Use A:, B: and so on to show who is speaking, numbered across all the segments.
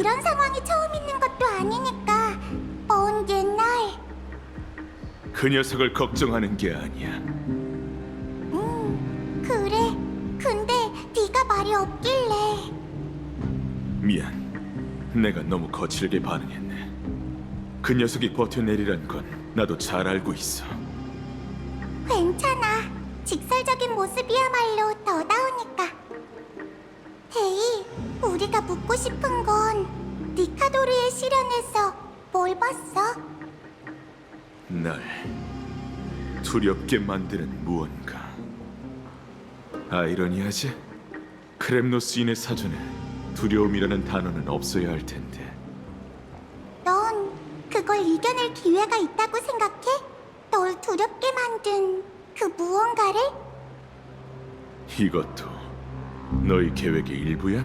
A: 이런 상황이 처음 있는 것도 아니니까 먼 옛날.
B: 그 녀석을 걱정하는 게 아니야.
A: 그래. 근데 네가 말이 없길래.
B: 미안. 내가 너무 거칠게 반응했네. 그 녀석이 버텨내리란 건 나도 잘 알고 있어.
A: 괜찮아. 직설적인 모습이야말로 더다우니까. 데이, 우리가 묻고 싶은 건 니카도르의 시련에서 뭘 봤어?
B: 날 두렵게 만드는 무언가. 아이러니하지? 크렘노스인의 사전에 두려움이라는 단어는 없어야 할 텐데.
A: 넌 그걸 이겨낼 기회가 있다고 생각해? 널 두렵게 만든 그 무언가를?
B: 이것도 너희 계획의 일부야?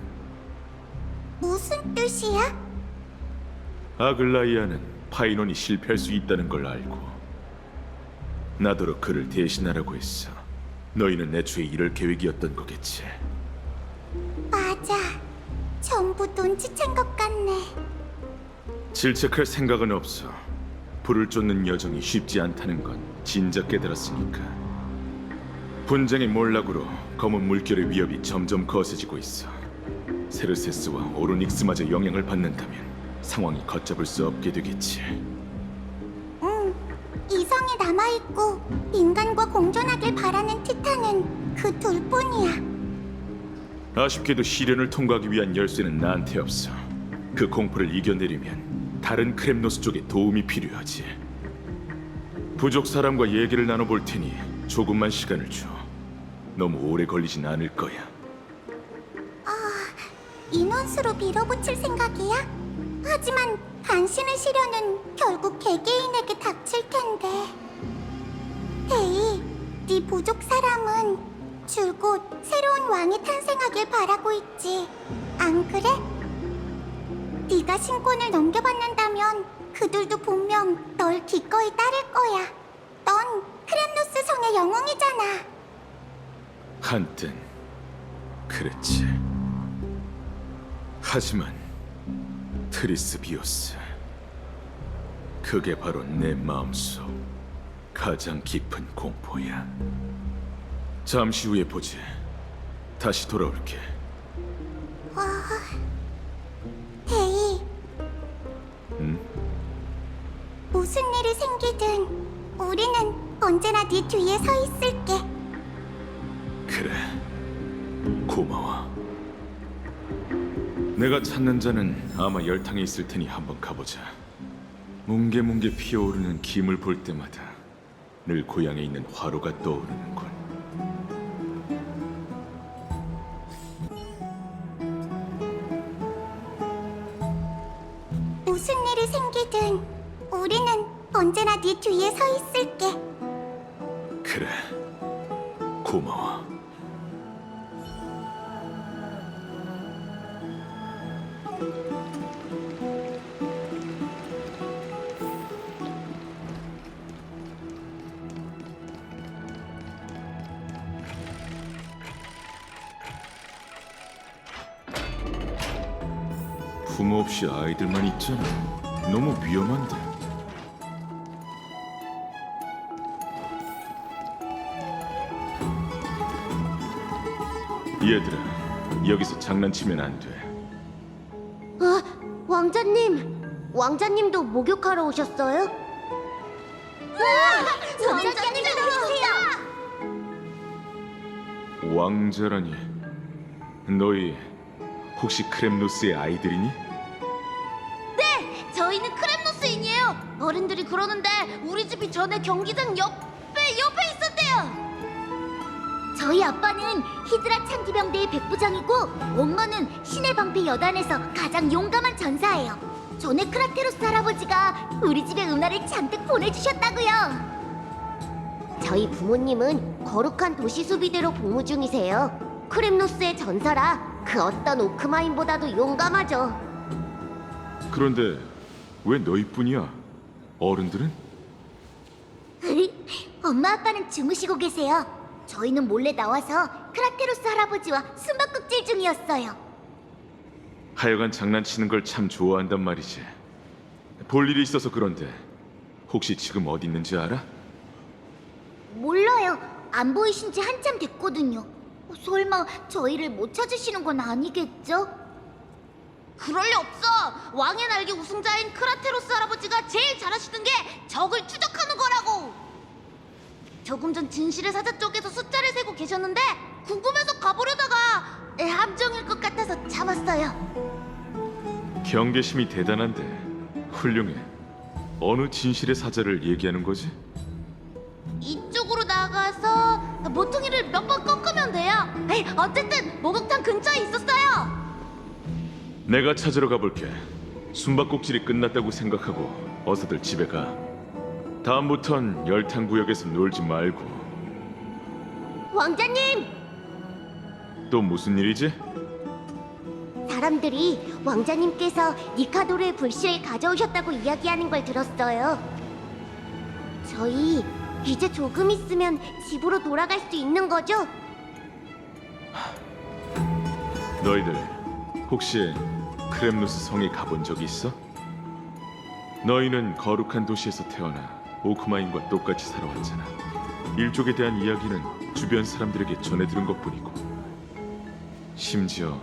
A: 무슨 뜻이야?
B: 아글라이아는 파이논이 실패할 수 있다는 걸 알고 나더러 그를 대신하라고 했어. 너희는 애초에 이럴 계획이었던 거겠지.
A: 맞아. 전부 눈치챈 것 같네.
B: 질책할 생각은 없어. 불을 쫓는 여정이 쉽지 않다는 건 진작 깨달았으니까. 분쟁의 몰락으로 검은 물결의 위협이 점점 거세지고 있어. 세르세스와 오르닉스마저 영향을 받는다면 상황이 걷잡을 수 없게 되겠지.
A: 이성이 남아있고 인간과 공존하길 바라는 티탄은 그 둘뿐이야.
B: 아쉽게도 시련을 통과하기 위한 열쇠는 나한테 없어. 그 공포를 이겨내려면 다른 크렘노스 쪽에 도움이 필요하지. 부족 사람과 얘기를 나눠볼 테니 조금만 시간을 줘. 너무 오래 걸리진 않을 거야.
A: 인원수로 밀어붙일 생각이야? 하지만 간신의 시련은 결국 개개인에게 닥칠 텐데. 데이, 네 부족 사람은 줄곧 새로운 왕이 탄생하길 바라고 있지. 안 그래? 네가 신권을 넘겨받는다면 그들도 분명 널 기꺼이 따를 거야. 넌 크렘노스 성의 영웅이잖아.
B: 한땐 그랬지. 하지만 트리스비오스, 그게 바로 내 마음속 가장 깊은 공포야. 잠시 후에 보지. 다시 돌아올게.
A: 데이,
B: 응?
A: 무슨 일이 생기든 우리는 언제나 네 뒤에 서 있을게.
B: 그래. 고마워. 내가 찾는 자는 아마 열탕에 있을 테니 한번 가보자. 뭉게뭉게 피어오르는 김을 볼 때마다 늘 고향에 있는 화로가 떠오르는군.
A: 무슨 일이 생기든 우리는 언제나 네 뒤에 서 있을게.
B: 그래. 고마워. 부모 없이 아이들만 있잖아. 너무 위험한데. 얘들아, 여기서 장난치면 안 돼.
A: 왕자님, 왕자님도 목욕하러 오셨어요? 왕자님 들어오세요.
B: 왕자라니. 너희 혹시 크렘노스의 아이들이니?
A: 저희는 크렘노스인이에요. 어른들이 그러는데 우리 집이 전에 경기장 옆에 있었대요. 저희 아빠는 히드라 창기병대의 백부장이고 엄마는 신의 방패 여단에서 가장 용감한 전사예요. 전에 크라테로스 할아버지가 우리 집에 은화를 잔뜩 보내주셨다고요. 저희 부모님은 거룩한 도시 수비대로 복무 중이세요. 크렘노스의 전사라 그 어떤 오크마인보다도 용감하죠.
B: 그런데 왜 너희뿐이야? 어른들은?
A: 엄마 아빠는 주무시고 계세요. 저희는 몰래 나와서 크라테로스 할아버지와 숨바꼭질 중이었어요.
B: 하여간 장난치는 걸 참 좋아한단 말이지. 볼 일이 있어서 그런데 혹시 지금 어디 있는지 알아?
A: 몰라요. 안 보이신 지 한참 됐거든요. 설마 저희를 못 찾으시는 건 아니겠죠? 그럴 리 없어. 왕의 날개 우승자인 크라테로스 할아버지가 제일 잘하시던 게 적을 추적하는 거라고. 조금 전 진실의 사자 쪽에서 숫자를 세고 계셨는데 궁금해서 가보려다가 함정일 것 같아서 잡았어요.
B: 경계심이 대단한데 훌륭해. 어느 진실의 사자를 얘기하는 거지?
A: 이쪽으로 나가서 모퉁이를 몇 번 꺾으면 돼요. 어쨌든 목욕탕 근처에 있었어요.
B: 내가 찾으러 가볼게. 숨바꼭질이 끝났다고 생각하고 어서들 집에 가. 다음부턴 열탕구역에서 놀지 말고.
A: 왕자님!
B: 또 무슨 일이지?
A: 사람들이 왕자님께서 니카도르의 불씨를 가져오셨다고 이야기하는 걸 들었어요. 저희 이제 조금 있으면 집으로 돌아갈 수 있는 거죠?
B: 너희들 혹시 크렘누스 성에 가본 적 있어? 너희는 거룩한 도시에서 태어나 오크마인과 똑같이 살아왔잖아. 일족에 대한 이야기는 주변 사람들에게 전해 들은 것뿐이고, 심지어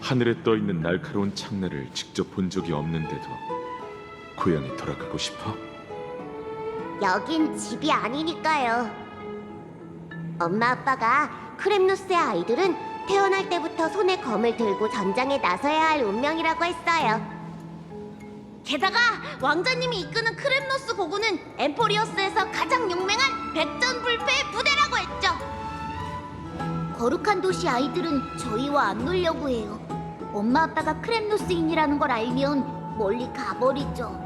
B: 하늘에 떠 있는 날카로운 창날을 직접 본 적이 없는데도 고향에 돌아가고 싶어?
A: 여긴 집이 아니니까요. 엄마 아빠가 크렘누스의 아이들은 태어날 때부터 손에 검을 들고 전장에 나서야 할 운명이라고 했어요. 게다가 왕자님이 이끄는 크렘노스 고군은 엠포리어스에서 가장 용맹한 백전불패의 부대라고 했죠. 거룩한 도시 아이들은 저희와 안 놀려고 해요. 엄마 아빠가 크렘노스인이라는 걸 알면 멀리 가버리죠.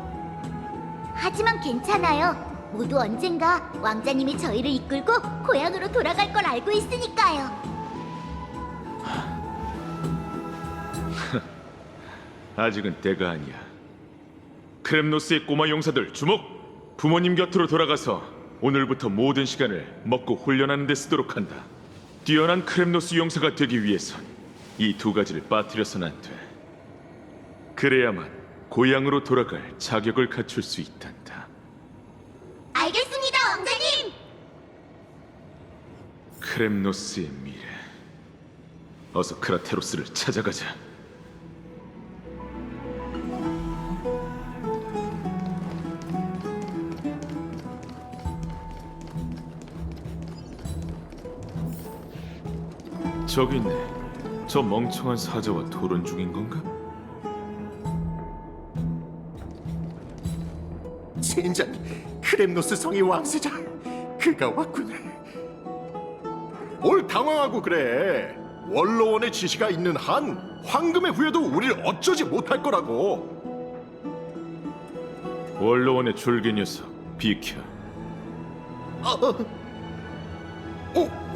A: 하지만 괜찮아요. 모두 언젠가 왕자님이 저희를 이끌고 고향으로 돌아갈 걸 알고 있으니까요.
B: 아직은 때가 아니야. 크렘노스의 꼬마 용사들 주목! 부모님 곁으로 돌아가서 오늘부터 모든 시간을 먹고 훈련하는 데 쓰도록 한다. 뛰어난 크렘노스 용사가 되기 위해선 이 두 가지를 빠뜨려서는 안 돼. 그래야만 고향으로 돌아갈 자격을 갖출 수 있단다.
A: 알겠습니다, 왕자님!
B: 크렘노스의 미래. 어서 크라테로스를 찾아가자. 저기 있네. 저 멍청한 사자와 토론 중인 건가?
C: 젠장, 크렘노스 성의 왕세자 그가 왔군. 뭘 당황하고 그래. 원로원의 지시가 있는 한 황금의 후예도 우리를 어쩌지 못할 거라고.
B: 원로원의 졸개 녀석 비켜.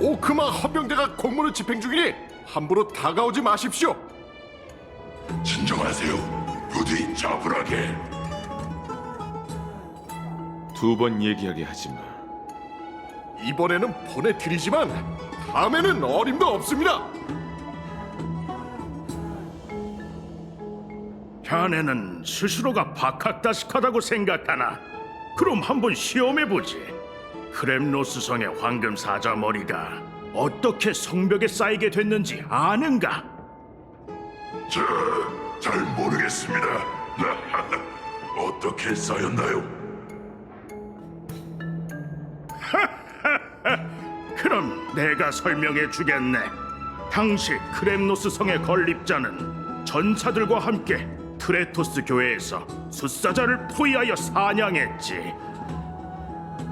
C: 오크마 헌병대가 공무를 집행 중이니 함부로 다가오지 마십시오.
D: 진정하세요. 부디 차분하게.
B: 두 번 얘기하게 하지 마.
C: 이번에는 보내드리지만 다음에는 어림도 없습니다.
E: 자네는 스스로가 박학다식하다고 생각하나? 그럼 한번 시험해보지. 크렘노스 성의 황금 사자 머리가 어떻게 성벽에 쌓이게 됐는지 아는가?
D: 잘 모르겠습니다. 어떻게 쌓였나요?
E: 그럼 내가 설명해 주겠네. 당시 크렘노스 성의 건립자는 전사들과 함께 트레토스 교회에서 숫사자를 포위하여 사냥했지.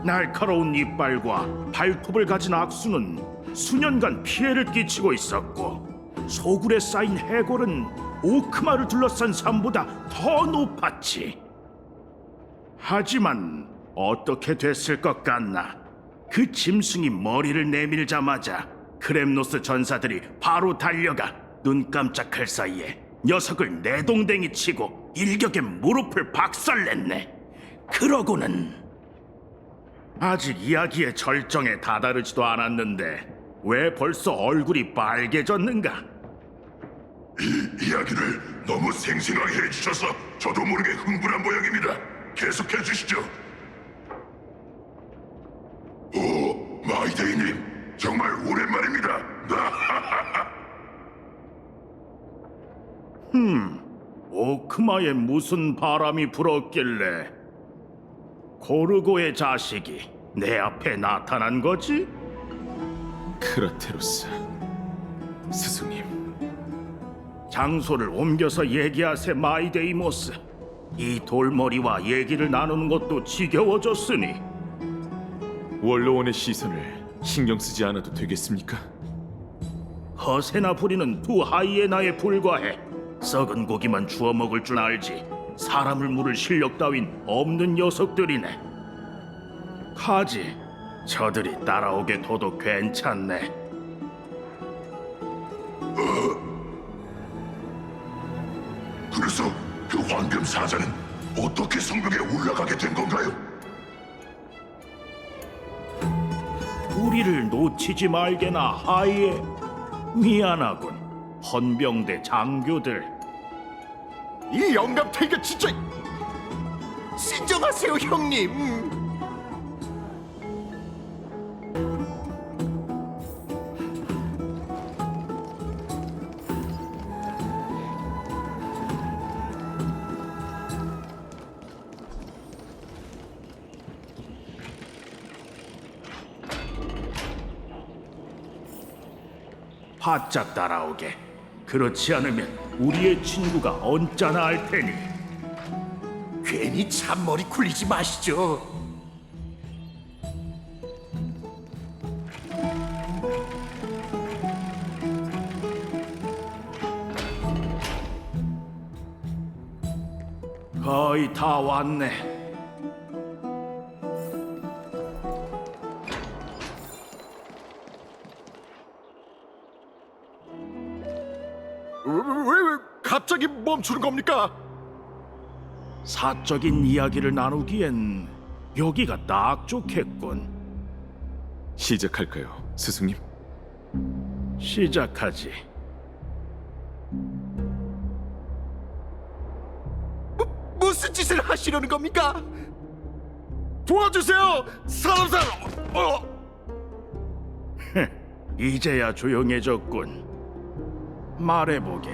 E: 날카로운 이빨과 발톱을 가진 악수는 수년간 피해를 끼치고 있었고, 소굴에 쌓인 해골은 오크마를 둘러싼 산보다 더 높았지. 하지만 어떻게 됐을 것 같나? 그 짐승이 머리를 내밀자마자 크렘노스 전사들이 바로 달려가 눈 깜짝할 사이에 녀석을 내동댕이 치고 일격에 무릎을 박살냈네. 그러고는 아직 이야기의 절정에 다다르지도 않았는데 왜 벌써 얼굴이 빨개졌는가?
D: 이 이야기를 너무 생생하게 해주셔서 저도 모르게 흥분한 모양입니다. 계속해 주시죠. 오, 마이데이님, 정말 오랜만입니다.
E: 오크마에 무슨 바람이 불었길래 고르고의 자식이 내 앞에 나타난 거지?
B: 크라테로스 스승님.
E: 장소를 옮겨서 얘기하세, 마이데이모스. 이 돌머리와 얘기를 나누는 것도 지겨워졌으니.
B: 원로원의 시선을 신경 쓰지 않아도 되겠습니까?
E: 허세나 부리는 두 하이에나에 불과해. 썩은 고기만 주워 먹을 줄 알지 사람을 물을 실력 따윈 없는 녀석들이네. 가지, 저들이 따라오게 둬도 괜찮네.
D: 그래서 그 황금 사자는 어떻게 성벽에 올라가게 된 건가요?
E: 우리를 놓치지 말게나, 하이에. 미안하군, 헌병대 장교들.
C: 이 영감탱이가 진짜 진정하세요, 형님.
E: 바짝 따라오게. 그렇지 않으면 우리의 친구가 언짢아 할 테니.
C: 괜히 잔머리 굴리지 마시죠.
E: 거의 다 왔네.
C: 왜 갑자기 멈추는 겁니까?
E: 사적인 이야기를 나누기엔 여기가 딱 좋겠군.
B: 시작할까요, 스승님?
E: 시작하지.
C: 무슨 짓을 하시려는 겁니까? 도와주세요, 사람살.
E: 이제야 조용해졌군. 말해보게.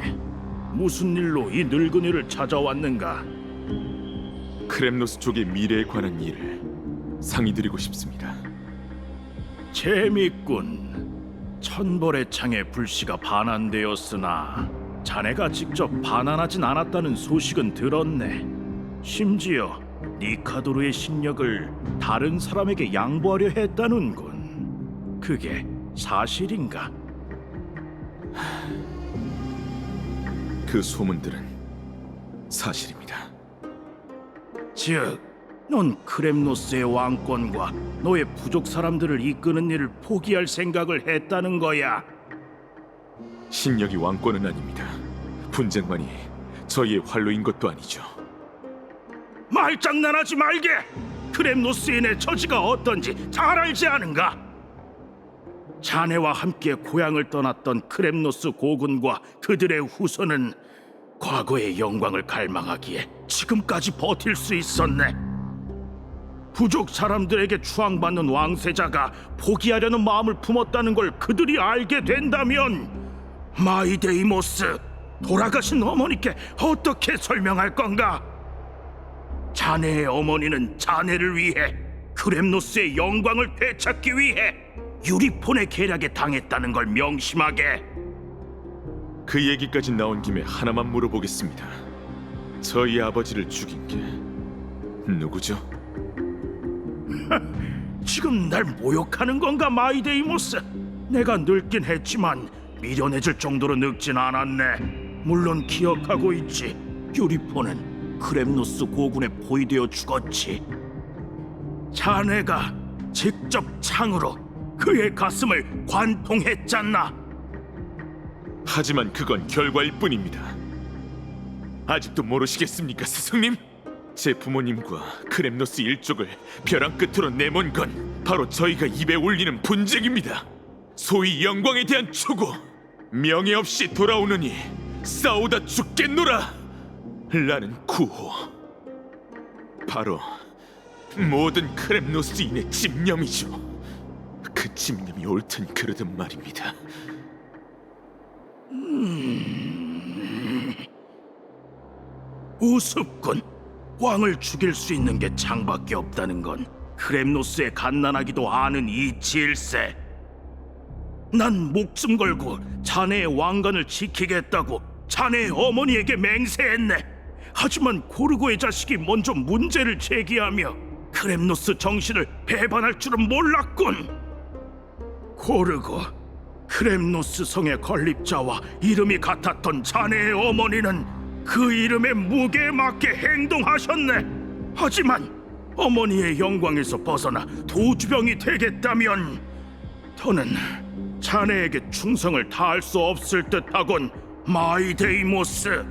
E: 무슨 일로 이 늙은이를 찾아왔는가?
B: 크렘노스 쪽의 미래에 관한 일을 상의드리고 싶습니다.
E: 재밌군. 천벌의 창에 불씨가 반환되었으나 자네가 직접 반환하진 않았다는 소식은 들었네. 심지어 니카도르의 실력을 다른 사람에게 양보하려 했다는군. 그게 사실인가?
B: 그 소문들은 사실입니다.
E: 즉, 넌 크렘노스의 왕권과 너의 부족 사람들을 이끄는 일을 포기할 생각을 했다는 거야.
B: 신력이 왕권은 아닙니다. 분쟁만이 저희의 활로인 것도 아니죠.
E: 말장난하지 말게! 크렘노스인의 처지가 어떤지 잘 알지 않은가? 자네와 함께 고향을 떠났던 크렘노스 고군과 그들의 후손은 과거의 영광을 갈망하기에 지금까지 버틸 수 있었네. 부족 사람들에게 추앙받는 왕세자가 포기하려는 마음을 품었다는 걸 그들이 알게 된다면 마이데이모스, 돌아가신 어머니께 어떻게 설명할 건가? 자네의 어머니는 자네를 위해 크렘노스의 영광을 되찾기 위해 유리폰의 계략에 당했다는 걸 명심하게.
B: 그 얘기까지 나온 김에 하나만 물어보겠습니다. 저희 아버지를 죽인 게 누구죠?
E: 지금 날 모욕하는 건가, 마이데이모스? 내가 늙긴 했지만 미련해질 정도로 늙진 않았네. 물론 기억하고 있지. 유리폰은 크렘노스 고군에 포위되어 죽었지. 자네가 직접 창으로 그의 가슴을 관통했잖아.
B: 하지만 그건 결과일 뿐입니다. 아직도 모르시겠습니까, 스승님? 제 부모님과 크렘노스 일족을 벼랑 끝으로 내몬 건 바로 저희가 입에 올리는 분쟁입니다. 소위 영광에 대한 추구. 명예 없이 돌아오느니 싸우다 죽겠노라. 라는 구호. 바로 모든 크렘노스인의 집념이죠. 그 집념이 옳든 그르든 말입니다.
E: 우습군. 왕을 죽일 수 있는 게 창밖에 없다는 건 크렘노스의 갓난아기도 아는 이치일세. 난 목숨 걸고 자네의 왕관을 지키겠다고 자네의 어머니에게 맹세했네. 하지만 고르고의 자식이 먼저 문제를 제기하며 크렘노스 정신을 배반할 줄은 몰랐군. 고르고, 크렘노스 성의 건립자와 이름이 같았던 자네의 어머니는 그 이름의 무게에 맞게 행동하셨네. 하지만 어머니의 영광에서 벗어나 도주병이 되겠다면 더는 자네에게 충성을 다할 수 없을 듯하군, 마이데이모스.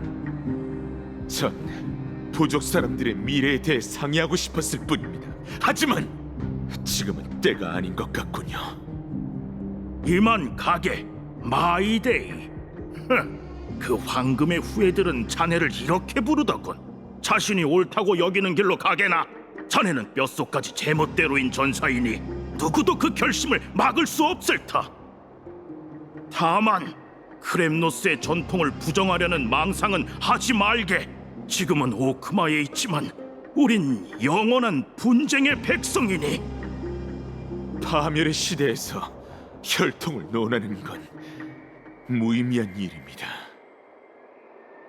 B: 전 부족 사람들의 미래에 대해 상의하고 싶었을 뿐입니다. 하지만 지금은 때가 아닌 것 같군요.
E: 이만 가게, 마이데이. 그 황금의 후예들은 자네를 이렇게 부르더군. 자신이 옳다고 여기는 길로 가게나. 자네는 뼛속까지 제멋대로인 전사이니 누구도 그 결심을 막을 수 없을 터. 다만 크렘노스의 전통을 부정하려는 망상은 하지 말게. 지금은 오크마에 있지만 우린 영원한 분쟁의 백성이니.
B: 파멸의 시대에서 혈통을 논하는 건 무의미한 일입니다.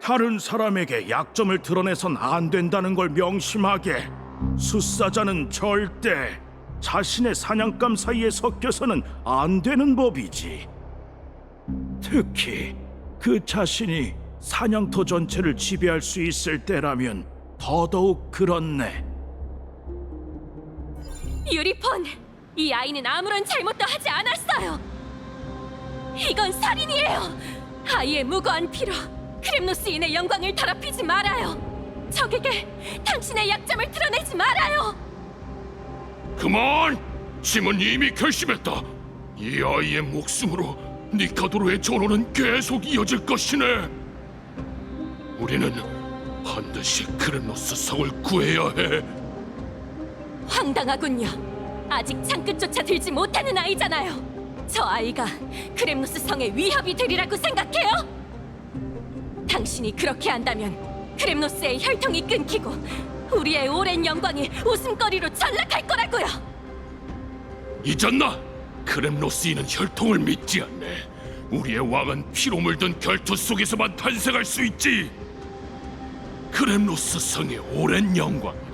E: 다른 사람에게 약점을 드러내선 안 된다는 걸 명심하게. 숫사자는 절대 자신의 사냥감 사이에 섞여서는 안 되는 법이지. 특히 그 자신이 사냥터 전체를 지배할 수 있을 때라면 더더욱 그렇네.
F: 유리폰, 이 아이는 아무런 잘못도 하지 않았어요. 이건 살인이에요. 아이의 무고한 피로 크렘노스인의 영광을 더럽히지 말아요. 적에게 당신의 약점을 드러내지 말아요.
D: 그만! 짐은 이미 결심했다. 이 아이의 목숨으로 니카도로의 전호는 계속 이어질 것이네. 우리는 반드시 크렘노스 성을 구해야 해.
F: 황당하군요. 아직 창끝조차 들지 못하는 아이잖아요. 저 아이가 크렘노스 성의 위협이 되리라고 생각해요? 당신이 그렇게 한다면 크렘노스의 혈통이 끊기고 우리의 오랜 영광이 웃음거리로 전락할 거라고요.
D: 잊었나? 크렘노스인은 혈통을 믿지 않네. 우리의 왕은 피로 물든 결투 속에서만 탄생할 수 있지. 크렘노스 성의 오랜 영광이라.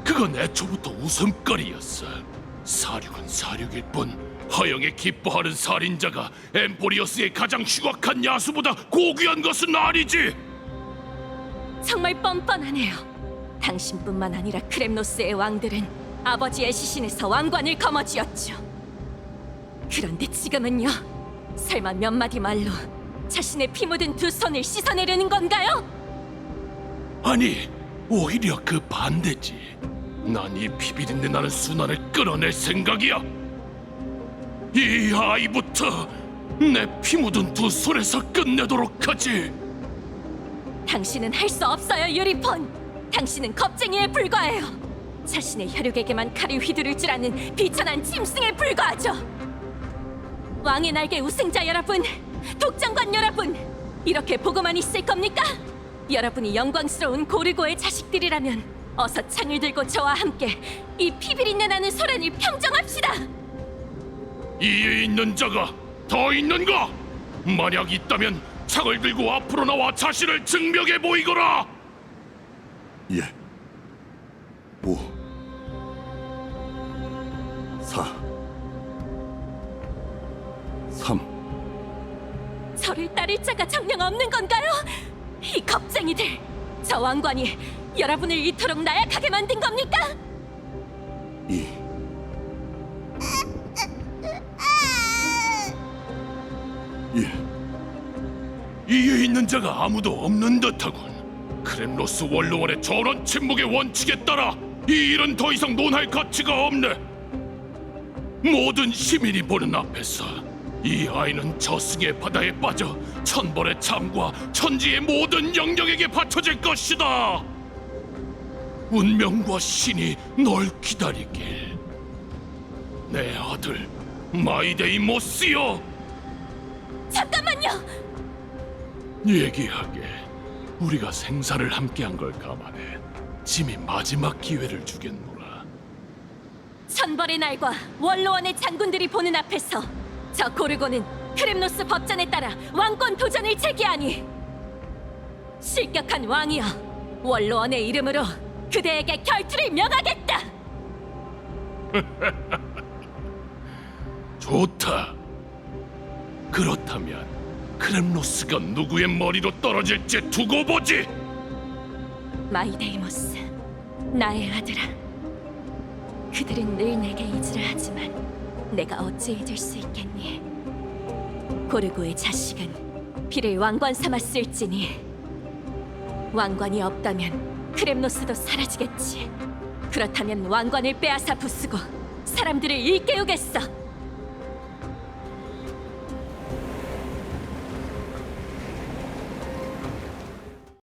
D: 그건 애초부터 웃음거리였어. 사륙은 사륙일 뿐 허영에 기뻐하는 살인자가 엠포리어스의 가장 흉악한 야수보다 고귀한 것은 아니지.
F: 정말 뻔뻔하네요. 당신뿐만 아니라 크렘노스의 왕들은 아버지의 시신에서 왕관을 거머쥐었죠. 그런데 지금은요? 설마 몇 마디 말로 자신의 피 묻은 두 손을 씻어내려는 건가요?
D: 아니, 오히려 그 반대지. 난 이 피비린내 나는 순환을 끌어낼 생각이야. 이 아이부터 내 피 묻은 두 손에서 끝내도록 하지.
F: 당신은 할 수 없어요, 유리폰. 당신은 겁쟁이에 불과해요. 자신의 혈육에게만 칼을 휘두를 줄 아는 비천한 짐승에 불과하죠. 왕의 날개 우승자 여러분, 독장관 여러분, 이렇게 보고만 있을 겁니까? 여러분이 영광스러운 고르고의 자식들이라면 어서 창을 들고 저와 함께 이 피비린내 나는 소란을 평정합시다.
D: 이에 있는 자가 더 있는가? 만약 있다면 창을 들고 앞으로 나와 자신을 증명해 보이거라.
C: 예. 5 4 3
F: 저를 따를 자가 정녕 없는 건가요? 이 겁쟁이들! 저 왕관이 여러분을 이토록 나약하게 만든 겁니까?
C: 2 1
D: 이에 있는 자가 아무도 없는 듯하군. 크렘노스 원로원의 전원 침묵의 원칙에 따라 이 일은 더 이상 논할 가치가 없네. 모든 시민이 보는 앞에서 이 아이는 저승의 바다에 빠져 천벌의 창과 천지의 모든 영령에게 바쳐질 것이다. 운명과 신이 널 기다리길. 내 아들 마이데이모스여.
F: 잠깐만요.
D: 얘기하게. 우리가 생사를 함께한 걸 감안해 짐이 마지막 기회를 주겠노라.
F: 천벌의 날과 원로원의 장군들이 보는 앞에서 저 고르고는 크렘노스 법전에 따라 왕권 도전을 제기하니, 실격한 왕이여, 원로원의 이름으로 그대에게 결투를 명하겠다.
D: 좋다. 그렇다면 크렘노스가 누구의 머리로 떨어질지 두고 보지.
F: 마이데이모스, 나의 아들아. 그들은 늘 내게 이질을 하지만 내가 어찌 잊을 수 있겠니? 고르고의 자식은 피를 왕관 삼았을지니, 왕관이 없다면 크렘노스도 사라지겠지. 그렇다면 왕관을 빼앗아 부수고 사람들을 일깨우겠어.